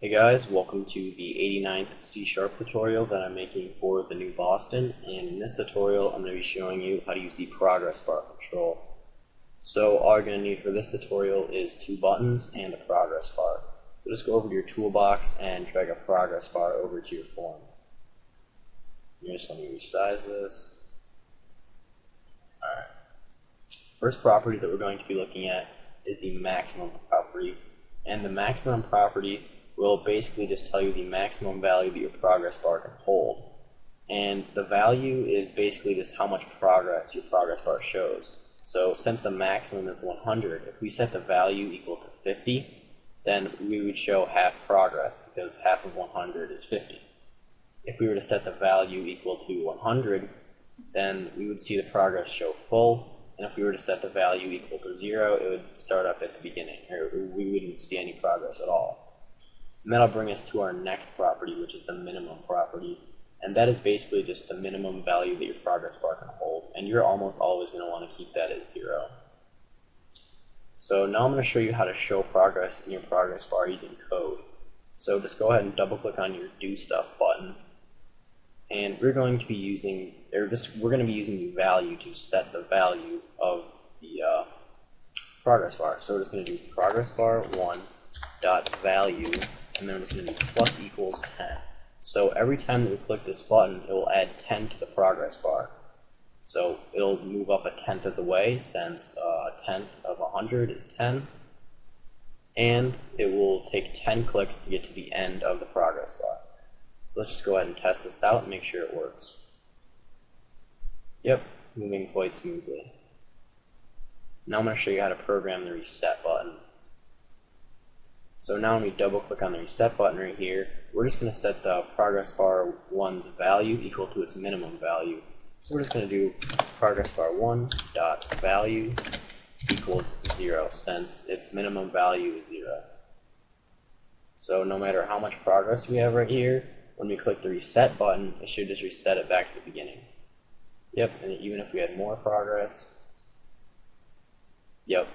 Hey guys, welcome to the 89th C# tutorial that I'm making for the new Boston, and in this tutorial I'm going to be showing you how to use the ProgressBar Control. So all you're going to need for this tutorial is 2 buttons and a progress bar. So just go over to your toolbox and drag a progress bar over to your form. Just let me resize this. Alright. First property that we're going to be looking at is the maximum property, and the maximum property will basically just tell you the maximum value that your progress bar can hold. And the value is basically just how much progress your progress bar shows. So since the maximum is 100, if we set the value equal to 50, then we would show half progress because half of 100 is 50. If we were to set the value equal to 100, then we would see the progress show full. And if we were to set the value equal to 0, it would start up at the beginning, or we wouldn't see any progress at all. And that'll bring us to our next property, which is the minimum property. And that is basically just the minimum value that your progress bar can hold. And you're almost always going to want to keep that at 0. So now I'm going to show you how to show progress in your progress bar using code. So just go ahead and double click on your Do Stuff button. And we're going to be using, the value to set the value of the progress bar. So we're just going to do ProgressBar1.value, and then we're just going to do plus equals 10. So every time that we click this button, it will add 10 to the progress bar. So it'll move up a tenth of the way, since a tenth of 100 is 10. And it will take 10 clicks to get to the end of the progress bar. So let's just go ahead and test this out and make sure it works. Yep, it's moving quite smoothly. Now I'm going to show you how to program the reset button. So now when we double click on the reset button right here, we're just going to set the progress bar 1's value equal to its minimum value. So we're just going to do ProgressBar1.value equals 0, since its minimum value is 0. So no matter how much progress we have right here, when we click the reset button, it should just reset it back to the beginning. Yep, and even if we had more progress, yep.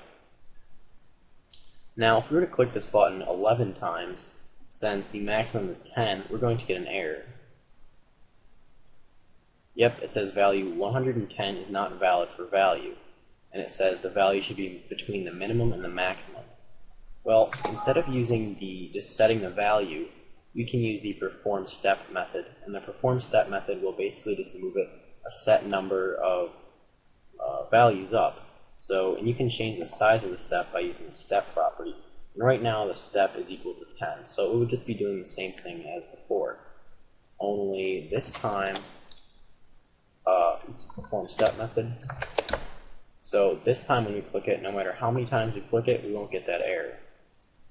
Now, if we were to click this button 11 times, since the maximum is 10, we're going to get an error. Yep, it says value 110 is not valid for value, and it says the value should be between the minimum and the maximum. Well, instead of using just setting the value, we can use the perform step method, and the perform step method will basically just move it a set number of values up. So, and you can change the size of the step by using the step property. And right now the step is equal to 10, so it would just be doing the same thing as before. Only this time, perform step method. So this time when we click it, no matter how many times we click it, we won't get that error.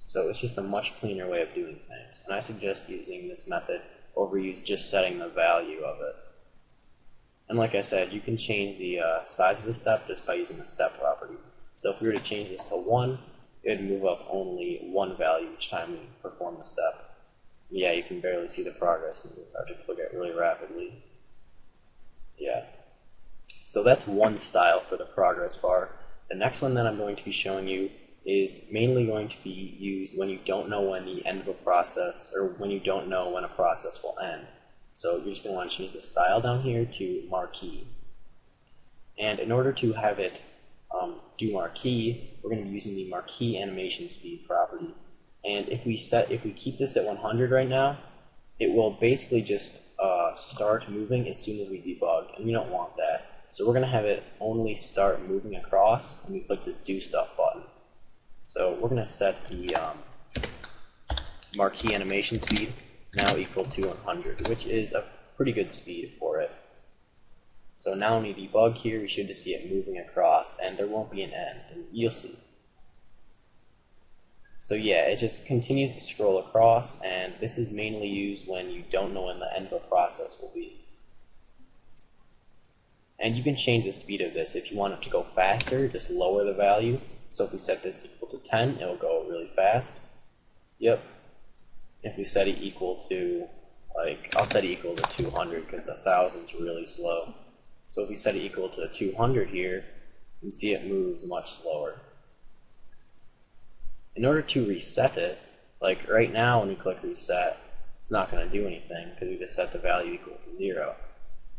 So it's just a much cleaner way of doing things. And I suggest using this method over just setting the value of it. And like I said, you can change the size of the step just by using the step property. So if we were to change this to 1, it would move up only 1 value each time we perform the step. Yeah, you can barely see the progress move. I have to click it really rapidly. Yeah. So that's one style for the progress bar. The next one that I'm going to be showing you is mainly going to be used when you don't know when the end of a process, or when you don't know when a process will end. So you're just going to want to change the style down here to marquee. And in order to have it do marquee, we're going to be using the marquee animation speed property. And if we keep this at 100 right now, it will basically just start moving as soon as we debug, and we don't want that. So we're going to have it only start moving across when we click this Do Stuff button. So we're going to set the marquee animation speed now equal to 100, which is a pretty good speed for it. So now when we debug here, we should just see it moving across, and there won't be an end, and you'll see. So yeah, it just continues to scroll across, and this is mainly used when you don't know when the end of a process will be. And you can change the speed of this. If you want it to go faster, just lower the value. So if we set this equal to 10, it will go really fast. Yep. If we set it equal to, I'll set it equal to 200 because 1,000 is really slow. So if we set it equal to 200 here, you can see it moves much slower. In order to reset it, Like right now when we click reset, it's not going to do anything because we just set the value equal to 0.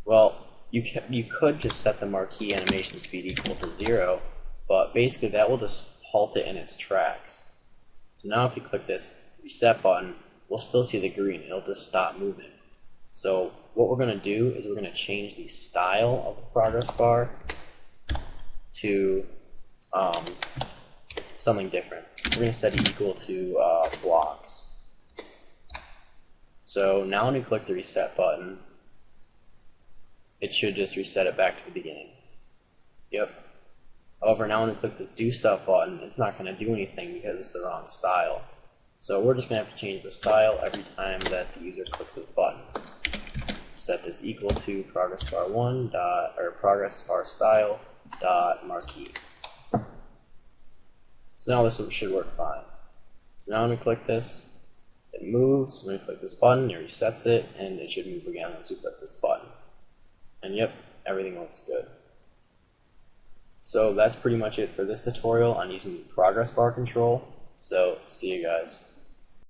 Well, you could just set the marquee animation speed equal to 0, but basically that will just halt it in its tracks. So now if you click this reset button, we'll still see the green. It'll just stop moving. So what we're going to do is we're going to change the style of the progress bar to something different. We're going to set it equal to blocks. So now when we click the reset button, it should just reset it back to the beginning. Yep. However, now when we click this do stuff button, it's not going to do anything because it's the wrong style. So we're just going to have to change the style every time that the user clicks this button. Set this equal to ProgressBar1 dot or ProgressBar style dot marquee. So now this should work fine. So now when we click this, it moves. When we click this button, it resets it, and it should move again once we click this button. And yep, everything looks good. So that's pretty much it for this tutorial on using ProgressBar Control. So see you guys.